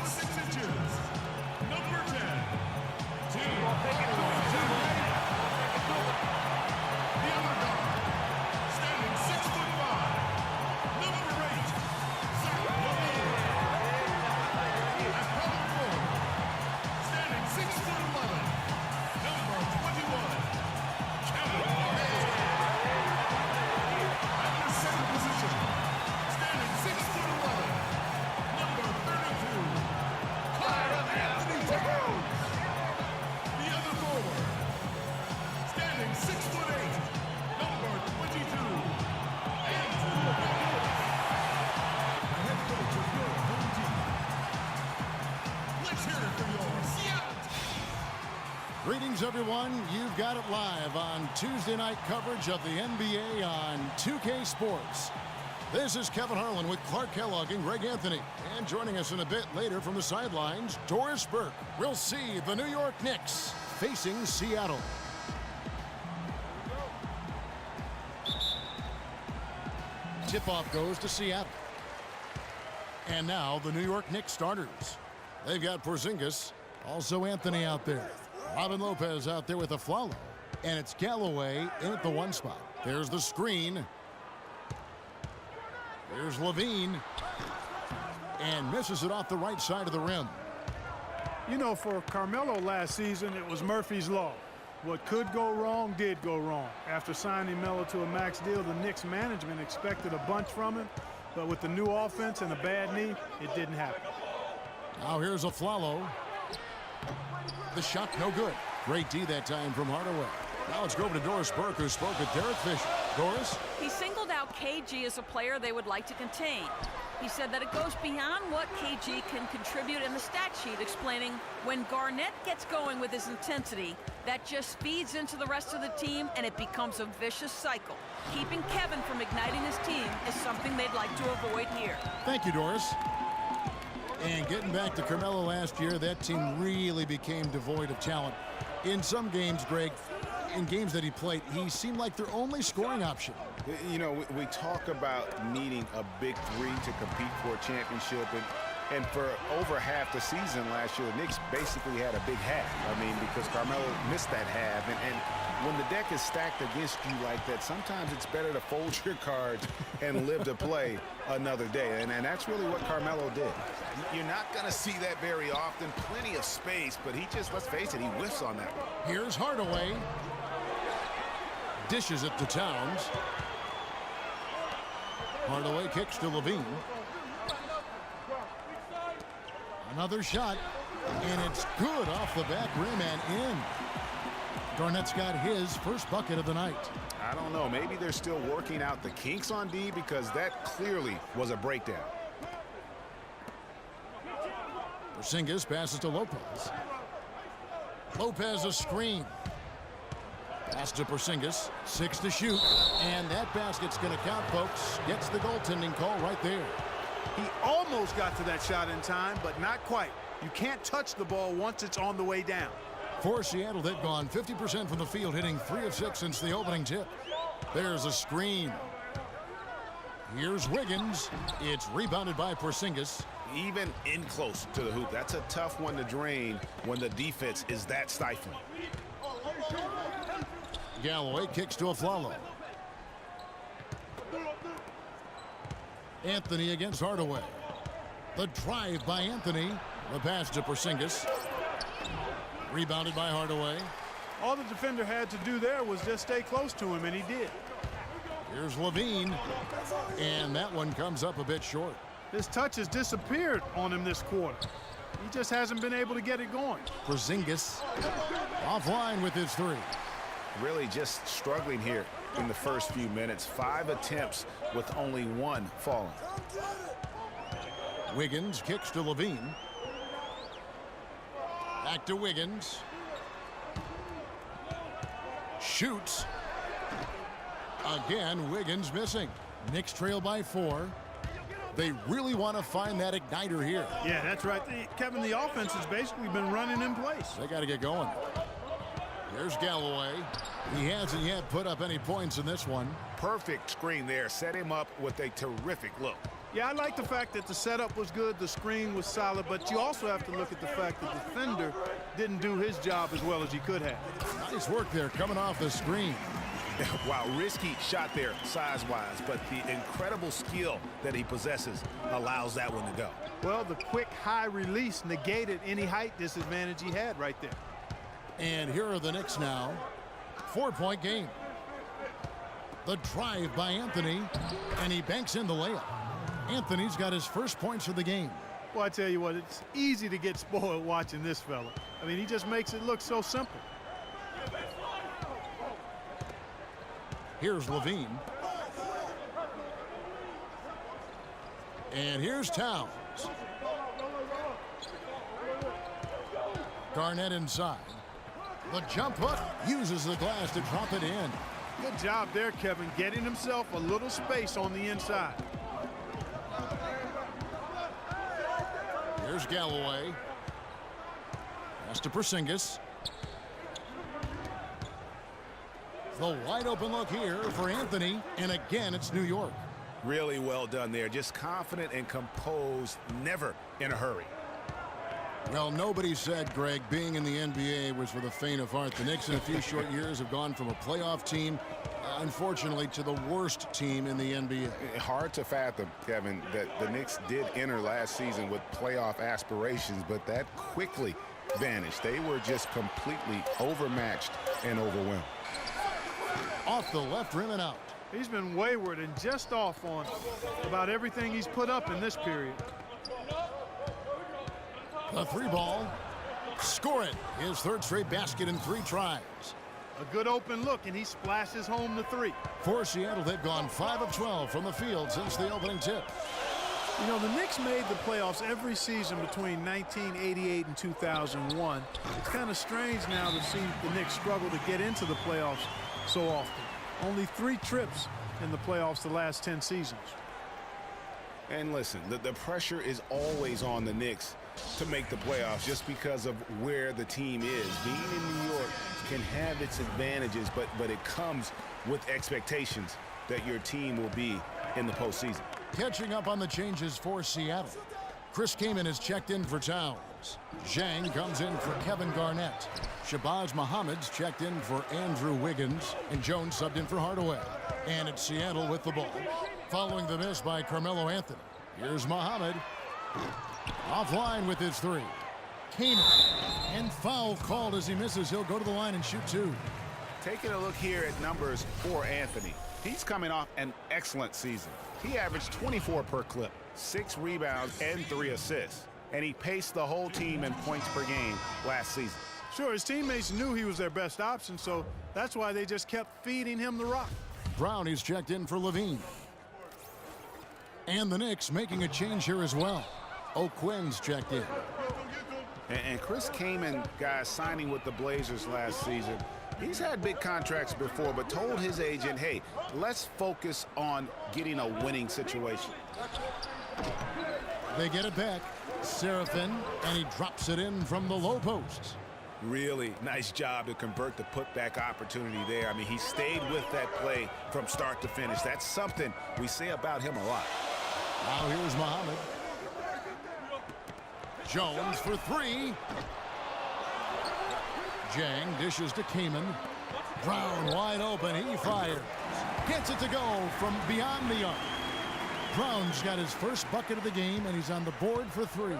6 inches, number 10, Team. The other guard, standing 6'5", number 8, Zach Levine. At power forward, standing 6'11", number 21, Kevin Harlan. At the center position, standing 6'11", number 32, Kyle Anthony Towns. The other forward, standing 6'8", number 22, Andrew Wiggins. The head coach of your home team. Let's hear it for your Seattle. Greetings, everyone. You've got it live on Tuesday night coverage of the NBA on 2K Sports. This is Kevin Harlan with Clark Kellogg and Greg Anthony. And joining us in a bit later from the sidelines, Doris Burke. We'll see the New York Knicks facing Seattle. Tip-off goes to Seattle. And now the New York Knicks starters. They've got Porzingis, also Anthony out there. Robin Lopez out there with a Flalo. And it's Galloway in at the 1 spot. There's the screen. Here's Levine. And misses it off the right side of the rim. You know, for Carmelo last season, it was Murphy's Law. What could go wrong did go wrong. After signing Melo to a max deal, the Knicks management expected a bunch from him. But with the new offense and a bad knee, it didn't happen. Now here's a Flalo. The shot no good. Great D that time from Hardaway. Now let's go over to Doris Burke, who spoke with Derek Fisher. Doris? He singled out KG as a player they would like to contain. He said that it goes beyond what KG can contribute in the stat sheet, explaining when Garnett gets going with his intensity, that just feeds into the rest of the team and it becomes a vicious cycle. Keeping Kevin from igniting his team is something they'd like to avoid here. Thank you, Doris. And getting back to Carmelo last year, that team really became devoid of talent. In some games, Greg, in games that he played, he seemed like their only scoring option. You know, we talk about needing a big three to compete for a championship, and for over half the season last year, the Knicks basically had a big half. I mean, because Carmelo missed that half, and when the deck is stacked against you like that, sometimes it's better to fold your cards and live to play another day, and that's really what Carmelo did. You're not going to see that very often. Plenty of space, but he just, let's face it, he whiffs on that one. Here's Hardaway. Dishes it to Towns. Hardaway kicks to Levine. Another shot, and it's good off the back rim and in. Garnett's got his first bucket of the night. I don't know. Maybe they're still working out the kinks on D, because that clearly was a breakdown. Porzingis passes to Lopez. Lopez a screen. Pass to Porzingis. 6 to shoot. And that basket's going to count, folks. Gets the goaltending call right there. He almost got to that shot in time, but not quite. You can't touch the ball once it's on the way down. For Seattle, they've gone 50% from the field, hitting 3 of 6 since the opening tip. There's a screen. Here's Wiggins. It's rebounded by Porzingis. Even in close to the hoop. That's a tough one to drain when the defense is that stifling. Galloway kicks to a Flalo. Anthony against Hardaway. The drive by Anthony. The pass to Porzingis. Rebounded by Hardaway. All the defender had to do there was just stay close to him, and he did. Here's Levine. And that one comes up a bit short. His touch has disappeared on him this quarter. He just hasn't been able to get it going. Porzingis offline with his 3. Really just struggling here in the first few minutes. 5 attempts with only 1 falling. Wiggins kicks to Levine. Back to Wiggins. Shoots. Again, Wiggins missing. Knicks trail by 4. They really want to find that igniter here. Yeah, that's right. Kevin, the offense has basically been running in place. They got to get going. Here's Galloway. He hasn't yet put up any points in this one. Perfect screen there. Set him up with a terrific look. Yeah, I like the fact that the setup was good, the screen was solid, but you also have to look at the fact that the defender didn't do his job as well as he could have. Nice work there coming off the screen. Wow, risky shot there size-wise, but the incredible skill that he possesses allows that one to go. Well, the quick high release negated any height disadvantage he had right there. And here are the Knicks now. 4-point game. The drive by Anthony, and he banks in the layup. Anthony's got his first points of the game. Well, I tell you what, it's easy to get spoiled watching this fella. I mean, he just makes it look so simple. Here's Levine. And here's Towns. Garnett inside. The jump hook uses the glass to drop it in. Good job there, Kevin, getting himself a little space on the inside. Here's Galloway. Pass to Porzingis. The wide open look here for Anthony, and again it's New York. Really well done there. Just confident and composed, never in a hurry. Well, nobody said, Greg, being in the NBA was for the faint of heart. The Knicks in a few short years have gone from a playoff team, unfortunately, to the worst team in the NBA. Hard to fathom, Kevin, that the Knicks did enter last season with playoff aspirations, but that quickly vanished. They were just completely overmatched and overwhelmed. Off the left rim and out. He's been wayward and just off on about everything he's put up in this period. The three ball. Score it. His third straight basket in 3 tries. A good open look, and he splashes home the 3. For Seattle, they've gone 5 of 12 from the field since the opening tip. You know, the Knicks made the playoffs every season between 1988 and 2001. It's kind of strange now to see the Knicks struggle to get into the playoffs so often. Only 3 trips in the playoffs the last 10 seasons. And listen, the pressure is always on the Knicks to make the playoffs just because of where the team is. Being in New York can have its advantages, but it comes with expectations that your team will be in the postseason. Catching up on the changes for Seattle. Chris Kaman is checked in for Towns. Zhang comes in for Kevin Garnett. Shabazz Muhammad's checked in for Andrew Wiggins. And Jones subbed in for Hardaway. And it's Seattle with the ball. Following the miss by Carmelo Anthony. Here's Muhammad. Offline with his 3. Kaman. And foul called as he misses. He'll go to the line and shoot 2. Taking a look here at numbers for Anthony. He's coming off an excellent season. He averaged 24 per clip, 6 rebounds, and 3 assists. And he paced the whole team in points per game last season. Sure, his teammates knew he was their best option, so that's why they just kept feeding him the rock. Brownie's checked in for Levine. And the Knicks making a change here as well. O'Quinn's checked in. And Chris Kaman, guys, signing with the Blazers last season, he's had big contracts before, but told his agent, hey, let's focus on getting a winning situation. They get it back. Seraphin, and he drops it in from the low post. Really nice job to convert the putback opportunity there. I mean, he stayed with that play from start to finish. That's something we say about him a lot. Now here's Muhammad. Jones for 3. Zhang dishes to Kaman. Brown wide open. He fires. Gets it to go from beyond the arc. Brown's got his first bucket of the game, and he's on the board for 3.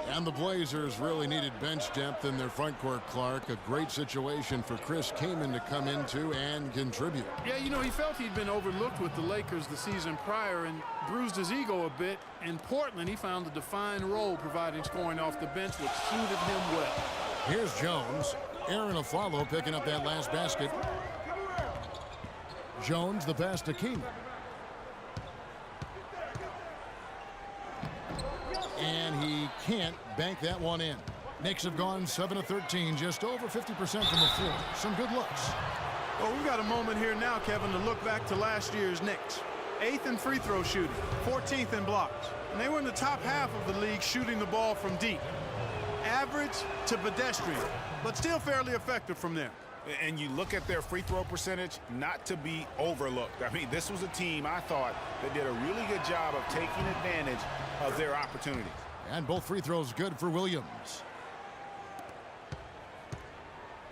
And the Blazers really needed bench depth in their front court, Clark. A great situation for Chris Kaman to come into and contribute. Yeah, you know, he felt he'd been overlooked with the Lakers the season prior and bruised his ego a bit. In Portland, he found a defined role providing scoring off the bench, which suited him well. Here's Jones. Aaron Aflalo picking up that last basket. Jones, the pass to Kaman. And he can't bank that one in. Knicks have gone 7 of 13, just over 50% from the floor. Some good looks. Well, we've got a moment here now, Kevin, to look back to last year's Knicks. 8th in free throw shooting, 14th in blocks. And they were in the top half of the league shooting the ball from deep. Average to pedestrian, but still fairly effective from there. And you look at their free throw percentage, not to be overlooked. I mean, this was a team, I thought, that did a really good job of taking advantage of their opportunities. And both free throws good for Williams.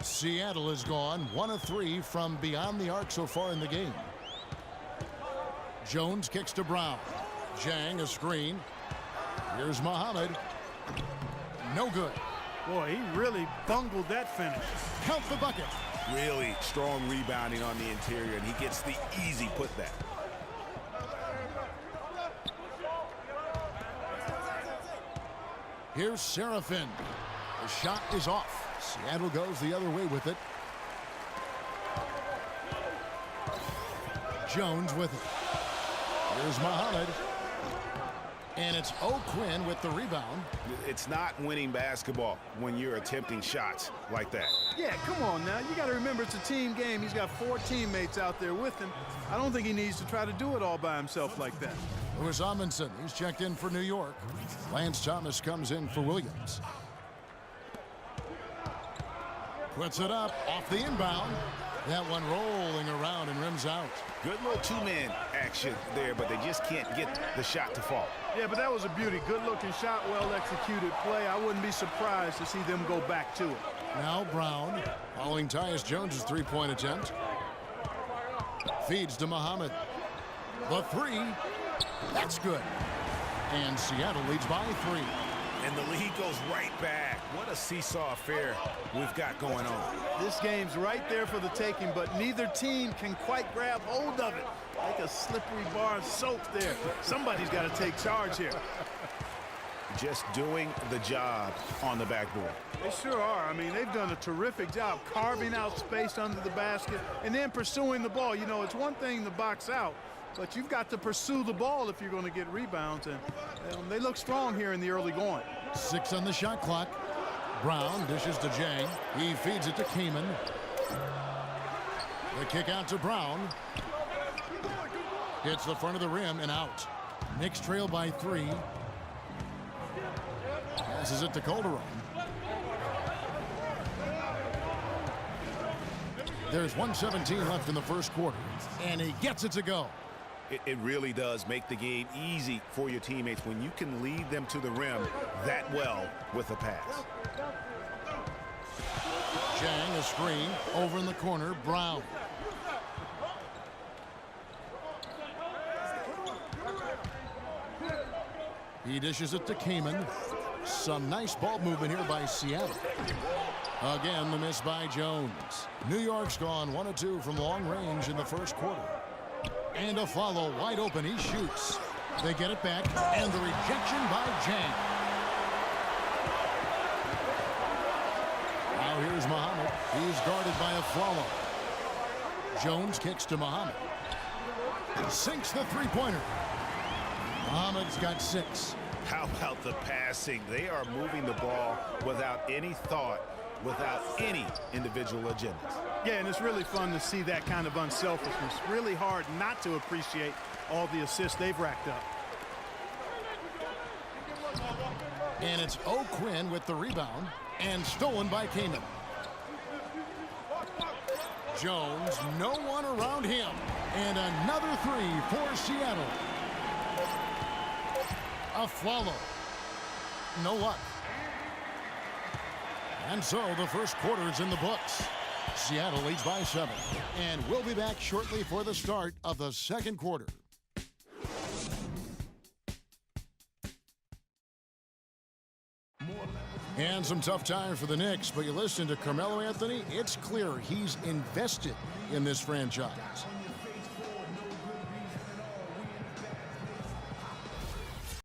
Seattle has gone 1 of 3 from beyond the arc so far in the game. Jones kicks to Brown. Jang a screen. Here's Muhammad. No good. Boy, he really bungled that finish. Count the bucket. Really strong rebounding on the interior, and he gets the easy putback. Here's Serafin. The shot is off. Seattle goes the other way with it. Jones with it. Here's Muhammad. And it's O'Quinn with the rebound. It's not winning basketball when you're attempting shots like that. Yeah, come on now. You got to remember it's a team game. He's got 4 teammates out there with him. I don't think he needs to try to do it all by himself like that. Lewis Amundsen, he's checked in for New York. Lance Thomas comes in for Williams. Puts it up off the inbound. That one rolling around and rims out. Good little two-man action there, but they just can't get the shot to fall. Yeah, but that was a beauty. Good-looking shot, well-executed play. I wouldn't be surprised to see them go back to it. Now Brown, following Tyus Jones' three-point attempt. Feeds to Muhammad. The 3. That's good. And Seattle leads by 3. And the lead goes right back. What a seesaw affair we've got going on. This game's right there for the taking, but neither team can quite grab hold of it. Like a slippery bar of soap there. Somebody's got to take charge here. Just doing the job on the backboard. They sure are. I mean, they've done a terrific job carving out space under the basket and then pursuing the ball. You know, it's one thing to box out, but you've got to pursue the ball if you're going to get rebounds, and they look strong here in the early going. 6 on the shot clock. Brown dishes to Jang. He feeds it to Kaman. The kick out to Brown. Hits the front of the rim and out. Knicks trail by 3. Passes it to Calderon. There's 1:17 left in the first quarter, and he gets it to go. It really does make the game easy for your teammates when you can lead them to the rim that well with a pass. Jang a screen over in the corner. Brown. He dishes it to Kaman. Some nice ball movement here by Seattle. Again, the miss by Jones. New York's gone 1 of 2 from long range in the first quarter. And a follow wide open. He shoots. They get it back, and the rejection by Jang. Now here's Muhammad. He's guarded by a follow. Jones kicks to Muhammad. Sinks the three-pointer. Muhammad's got 6. How about the passing? They are moving the ball without any thought, without any individual agendas. Yeah, and it's really fun to see that kind of unselfishness. Really hard not to appreciate all the assists they've racked up. And it's O'Quinn with the rebound, and stolen by Kaman. Jones, no one around him. And another 3 for Seattle. A follow. No luck. And so the first quarter is in the books. Seattle leads by 7. And we'll be back shortly for the start of the second quarter. And some tough times for the Knicks, but you listen to Carmelo Anthony, it's clear he's invested in this franchise.